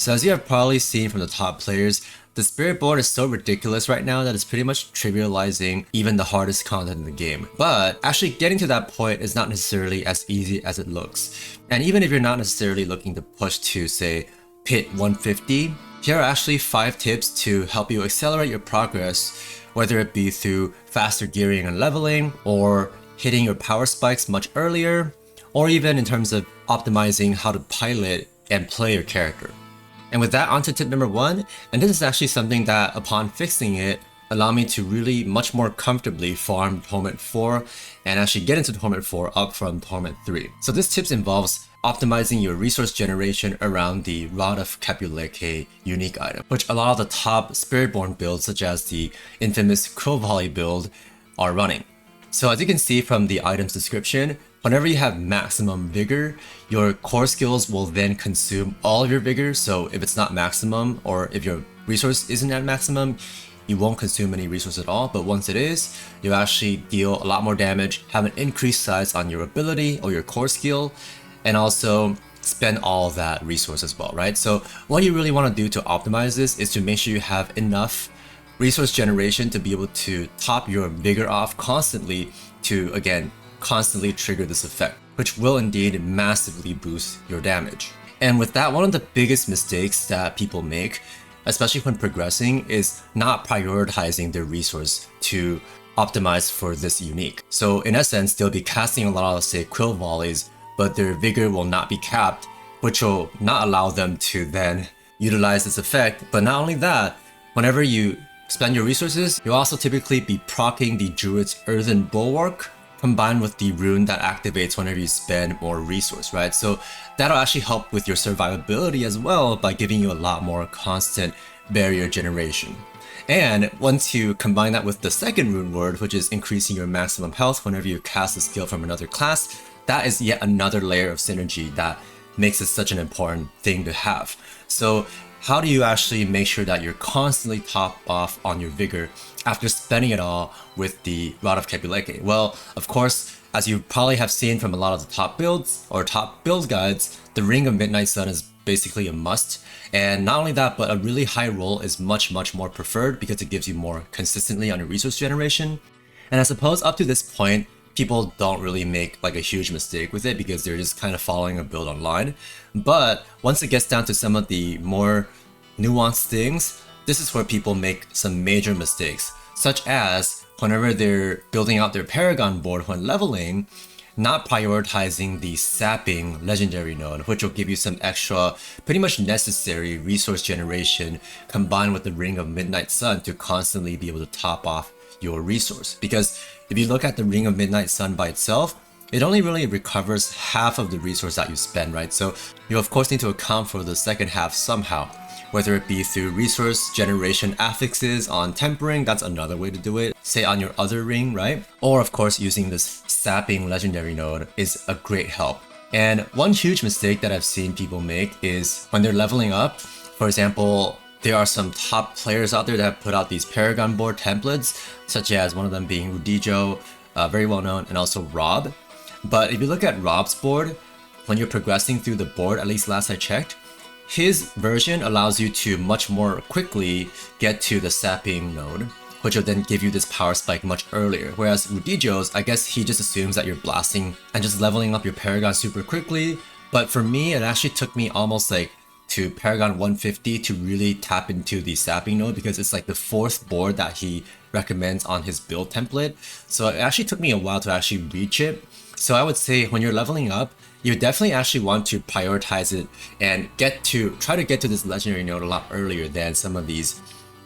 So as you have probably seen from the top players, the Spiritborn is so ridiculous right now that it's pretty much trivializing even the hardest content in the game. But actually getting to that point is not necessarily as easy as it looks. And even if you're not necessarily looking to push to, say, pit 150, here are actually 5 tips to help you accelerate your progress, whether it be through faster gearing and leveling, or hitting your power spikes much earlier, or even in terms of optimizing how to pilot and play your character. And with that, on to tip number 1, and this is actually something that upon fixing it, allowed me to really much more comfortably farm Torment 4 and actually get into Torment 4 up from Torment 3. So this tip involves optimizing your resource generation around the Rod of Capuleke unique item, which a lot of the top Spiritborn builds such as the infamous Crow Volley build are running. So as you can see from the item's description, whenever you have maximum vigor, your core skills will then consume all of your vigor. So if it's not maximum, or if your resource isn't at maximum, you won't consume any resource at all. But once it is, you actually deal a lot more damage, have an increased size on your ability or your core skill, and also spend all of that resource as well, right? So what you really want to do to optimize this is to make sure you have enough resource generation to be able to top your vigor off constantly to, again, constantly trigger this effect, which will indeed massively boost your damage. And with that, one of the biggest mistakes that people make, especially when progressing, is not prioritizing their resource to optimize for this unique. So in essence, they'll be casting a lot of, say, quill volleys, but their vigor will not be capped, which will not allow them to then utilize this effect. But not only that, whenever you spend your resources, you'll also typically be proccing the Druid's Earthen Bulwark combined with the rune that activates whenever you spend more resource, right? So that'll actually help with your survivability as well by giving you a lot more constant barrier generation. And once you combine that with the second rune word, which is increasing your maximum health whenever you cast a skill from another class, that is yet another layer of synergy that makes it such an important thing to have. So how do you actually make sure that you're constantly top off on your vigor after spending it all with the Rod of Capuleke? Well, of course, as you probably have seen from a lot of the top builds or top build guides, the Ring of Midnight Sun is basically a must. And not only that, but a really high roll is much more preferred because it gives you more consistently on your resource generation. And I suppose up to this point, people don't really make like a huge mistake with it because they're just kind of following a build online. But once it gets down to some of the more nuanced things, this is where people make some major mistakes, such as whenever they're building out their Paragon board when leveling, not prioritizing the sapping legendary node, which will give you some extra, pretty much necessary resource generation combined with the Ring of Midnight Sun to constantly be able to top off your resource. Because if you look at the Ring of Midnight Sun by itself, it only really recovers half of the resource that you spend, right? So you of course need to account for the second half somehow, whether it be through resource generation affixes on tempering, that's another way to do it, say on your other ring, right? Or of course using this sapping legendary node is a great help. And one huge mistake that I've seen people make is when they're leveling up, for example, there are some top players out there that have put out these Paragon board templates, such as one of them being Rudijo, very well known, and also Rob. But if you look at Rob's board, when you're progressing through the board, at least last I checked, his version allows you to much more quickly get to the sapping node, which will then give you this power spike much earlier. Whereas Rudijo's, I guess he just assumes that you're blasting and just leveling up your Paragon super quickly. But for me, it actually took me almost like to Paragon 150 to really tap into the sapping node because it's like the 4th board that he recommends on his build template. So it actually took me a while to actually reach it. So I would say when you're leveling up, you definitely actually want to prioritize it and try to get to this legendary node a lot earlier than some of these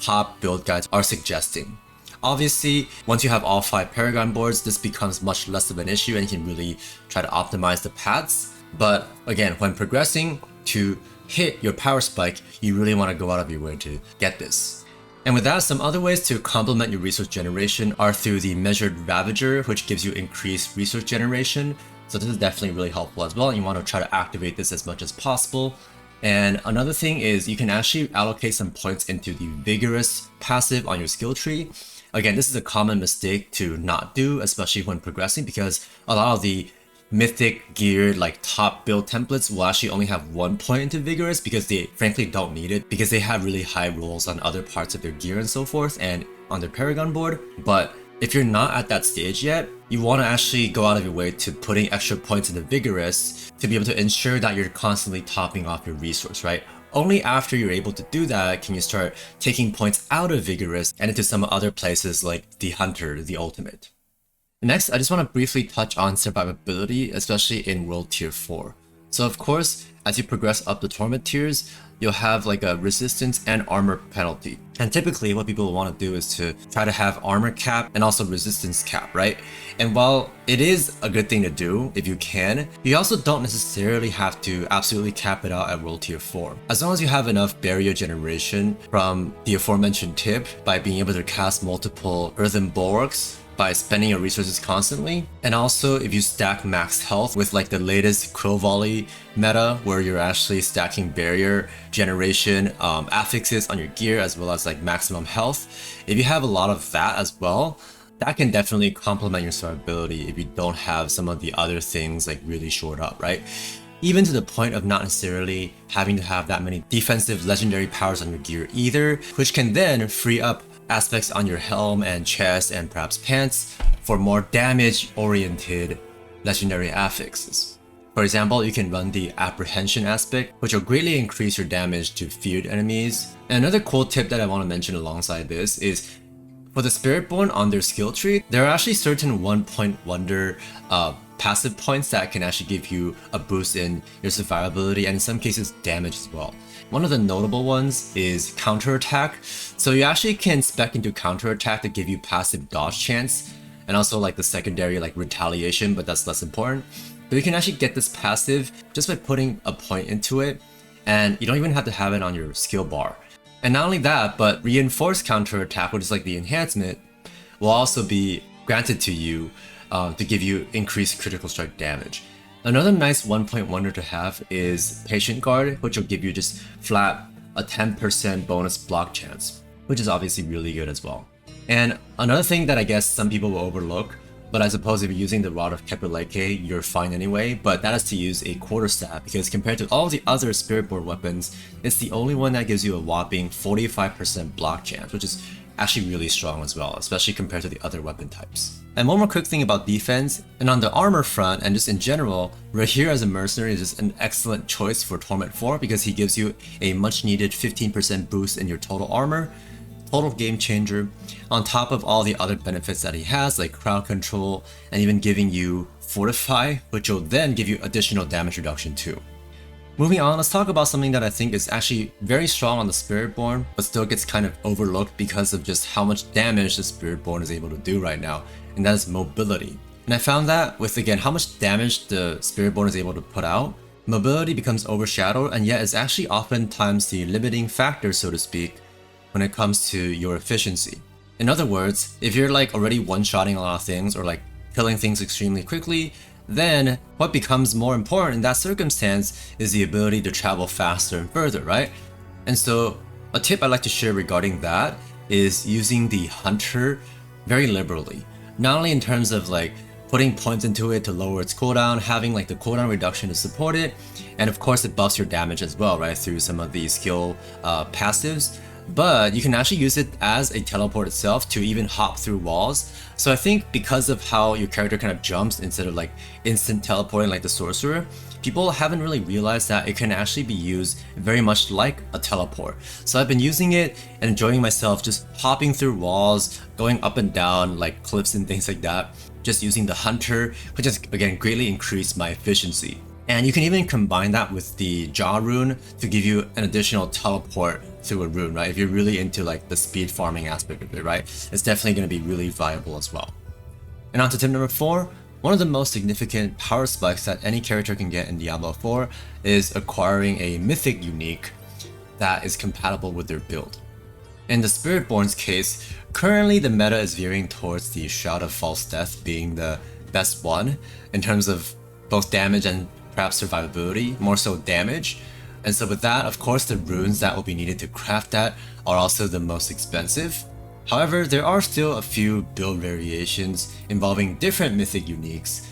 top build guides are suggesting. Obviously, once you have all 5 Paragon boards, this becomes much less of an issue and you can really try to optimize the paths. But again, when progressing to hit your power spike, you really want to go out of your way to get this. And with that, some other ways to complement your resource generation are through the Measured Ravager, which gives you increased resource generation. So this is definitely really helpful as well. You want to try to activate this as much as possible. And another thing is you can actually allocate some points into the Vigorous passive on your skill tree. Again, this is a common mistake to not do, especially when progressing, because a lot of the mythic geared like top build templates will actually only have 1 point into Vigorous because they frankly don't need it because they have really high rolls on other parts of their gear and so forth and on their Paragon board. But if you're not at that stage yet, you want to actually go out of your way to putting extra points into Vigorous to be able to ensure that you're constantly topping off your resource, right? Only after you're able to do that can you start taking points out of Vigorous and into some other places like the Hunter, the Ultimate. Next, I just want to briefly touch on survivability, especially in World Tier 4. So of course, as you progress up the Torment tiers, you'll have like a resistance and armor penalty. And typically what people want to do is to try to have armor cap and also resistance cap, right? And while it is a good thing to do if you can, you also don't necessarily have to absolutely cap it out at World Tier 4. As long as you have enough barrier generation from the aforementioned tip by being able to cast multiple earthen bulwarks by spending your resources constantly, and also if you stack max health with like the latest Quill Volley meta where you're actually stacking barrier generation affixes on your gear as well as like maximum health, if you have a lot of that as well, that can definitely complement your survivability if you don't have some of the other things like really shored up, right? Even to the point of not necessarily having to have that many defensive legendary powers on your gear either, which can then free up aspects on your helm and chest and perhaps pants for more damage-oriented legendary affixes. For example, you can run the apprehension aspect, which will greatly increase your damage to feared enemies. And another cool tip that I want to mention alongside this is for the Spiritborn on their skill tree, there are actually certain 1-point wonder passive points that can actually give you a boost in your survivability and in some cases damage as well. One of the notable ones is counterattack. So you actually can spec into counterattack to give you passive dodge chance and also like the secondary like retaliation, but that's less important. But you can actually get this passive just by putting a point into it, and you don't even have to have it on your skill bar. And not only that, but reinforced counterattack, which is like the enhancement, will also be granted to you to give you increased critical strike damage. Another nice 1-point wonder to have is Patient Guard, which will give you just flat a 10% bonus block chance, which is obviously really good as well. And another thing that I guess some people will overlook, but I suppose if you're using the Rod of Kepuleke, you're fine anyway, but that is to use a quarterstaff because compared to all the other Spiritborn weapons, it's the only one that gives you a whopping 45% block chance, which is actually really strong as well, especially compared to the other weapon types. And one more quick thing about defense, and on the armor front and just in general, Rahir as a mercenary is just an excellent choice for Torment 4 because he gives you a much needed 15% boost in your total armor, total game changer, on top of all the other benefits that he has like crowd control and even giving you Fortify, which will then give you additional damage reduction too. Moving on, let's talk about something that I think is actually very strong on the Spiritborn, but still gets kind of overlooked because of just how much damage the Spiritborn is able to do right now, and that is mobility. And I found that with, again, how much damage the Spiritborn is able to put out, mobility becomes overshadowed, and yet it's actually oftentimes the limiting factor, so to speak, when it comes to your efficiency. In other words, if you're like already one-shotting a lot of things or like killing things extremely quickly, then what becomes more important in that circumstance is the ability to travel faster and further, right? And so a tip I'd like to share regarding that is using the Hunter very liberally. Not only in terms of like putting points into it to lower its cooldown, having like the cooldown reduction to support it, and of course it buffs your damage as well, right, through some of the skill passives. But you can actually use it as a teleport itself to even hop through walls. So I think because of how your character kind of jumps instead of like instant teleporting like the sorcerer, people haven't really realized that it can actually be used very much like a teleport. So I've been using it and enjoying myself just hopping through walls, going up and down like cliffs and things like that, just using the Hunter, which has again greatly increased my efficiency. And you can even combine that with the Jaw rune to give you an additional teleport through a rune, right? If you're really into like the speed farming aspect of it, right? It's definitely going to be really viable as well. And on to tip number 4, one of the most significant power spikes that any character can get in Diablo 4 is acquiring a mythic unique that is compatible with their build. In the Spiritborn's case, currently the meta is veering towards the Shroud of False Death being the best one in terms of both damage and perhaps survivability, more so damage. And so with that, of course, the runes that will be needed to craft that are also the most expensive. However, there are still a few build variations involving different mythic uniques,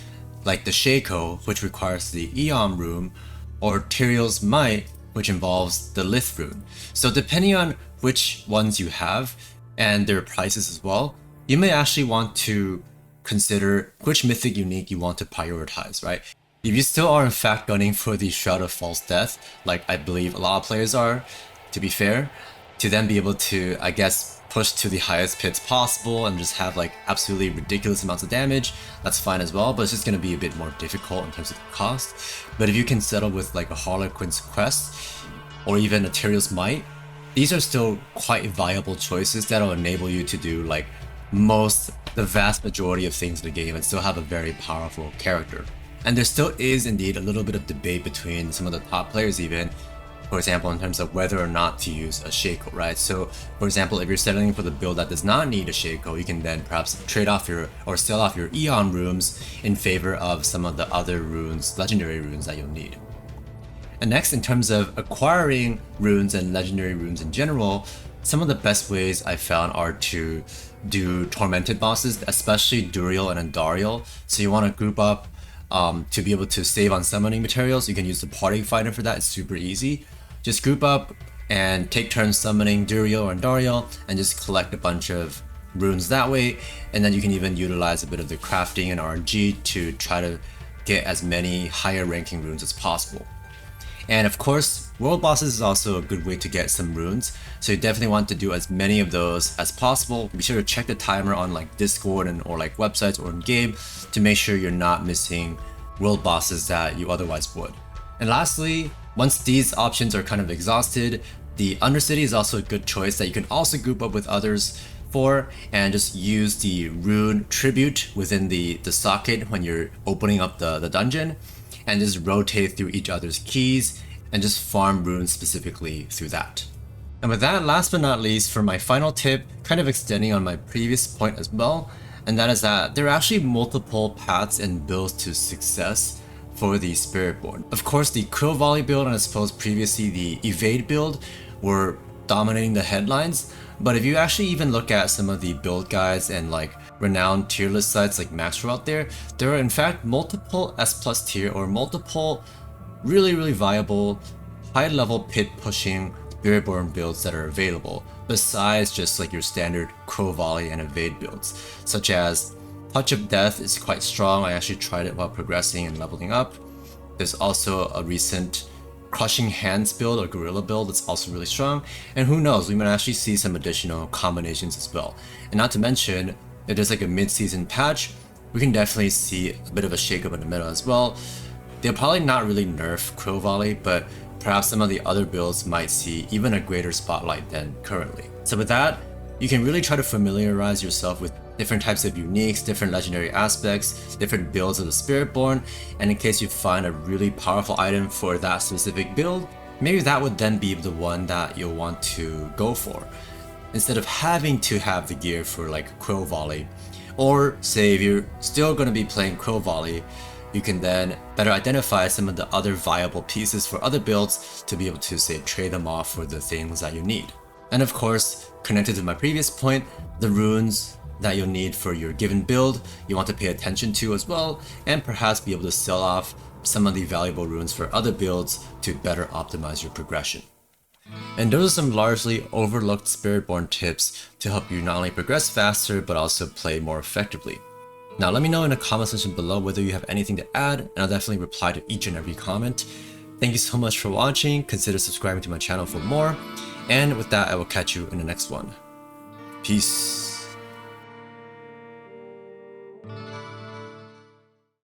like the Shaco, which requires the Eon rune, or Tyrael's Might, which involves the Lith rune. So depending on which ones you have, and their prices as well, you may actually want to consider which mythic unique you want to prioritize, right? If you still are in fact gunning for the Shroud of False Death, like I believe a lot of players are, to be fair, to then be able to, I guess, push to the highest pits possible and just have like absolutely ridiculous amounts of damage, that's fine as well, but it's just going to be a bit more difficult in terms of the cost. But if you can settle with like a Harlequin's Quest, or even a Tyrael's Might, these are still quite viable choices that'll enable you to do like the vast majority of things in the game and still have a very powerful character. And there still is indeed a little bit of debate between some of the top players even, for example, in terms of whether or not to use a Shaco, right? So, for example, if you're settling for the build that does not need a Shaco, you can then perhaps trade off or sell off your Eon runes in favor of some of the other runes, legendary runes that you'll need. And next, in terms of acquiring runes and legendary runes in general, some of the best ways I found are to do tormented bosses, especially Duriel and Andariel. So you want to group up to be able to save on summoning materials. You can use the party fighter for that, it's super easy. Just group up and take turns summoning Duriel or Andariel and just collect a bunch of runes that way. And then you can even utilize a bit of the crafting and RNG to try to get as many higher ranking runes as possible. And of course, world bosses is also a good way to get some runes, so you definitely want to do as many of those as possible. Be sure to check the timer on like Discord or like websites or in game to make sure you're not missing world bosses that you otherwise would. And lastly, once these options are kind of exhausted, the Undercity is also a good choice that you can also group up with others for, and just use the rune tribute within the socket when you're opening up the dungeon, and just rotate through each other's keys and just farm runes specifically through that. And with that, last but not least, for my final tip, kind of extending on my previous point as well, and that is that there are actually multiple paths and builds to success for the Spiritborn. Of course, the Quill Volley build and I suppose previously the Evade build were dominating the headlines, but if you actually even look at some of the build guides and like renowned tier list sites like Maxrow out there are in fact multiple S+ tier or multiple really viable high level pit pushing Spiritborn builds that are available, besides just like your standard Quill Volley and Evade builds, such as Touch of Death is quite strong. I actually tried it while progressing and leveling up. There's also a recent Crushing Hands build or Gorilla build that's also really strong, and who knows, we might actually see some additional combinations as well. And not to mention, if there's like a mid-season patch, we can definitely see a bit of a shakeup in the middle as well. They'll probably not really nerf Quill Volley, but perhaps some of the other builds might see even a greater spotlight than currently. So with that, you can really try to familiarize yourself with different types of uniques, different legendary aspects, different builds of the Spiritborn, and in case you find a really powerful item for that specific build, maybe that would then be the one that you'll want to go for, instead of having to have the gear for like Quill Volley. Or say if you're still going to be playing Quill Volley, you can then better identify some of the other viable pieces for other builds to be able to say trade them off for the things that you need. And of course, connected to my previous point, the runes that you'll need for your given build, you want to pay attention to as well, and perhaps be able to sell off some of the valuable runes for other builds to better optimize your progression. And those are some largely overlooked Spiritborn tips to help you not only progress faster, but also play more effectively. Now let me know in the comment section below whether you have anything to add, and I'll definitely reply to each and every comment. Thank you so much for watching, consider subscribing to my channel for more, and with that I will catch you in the next one. Peace.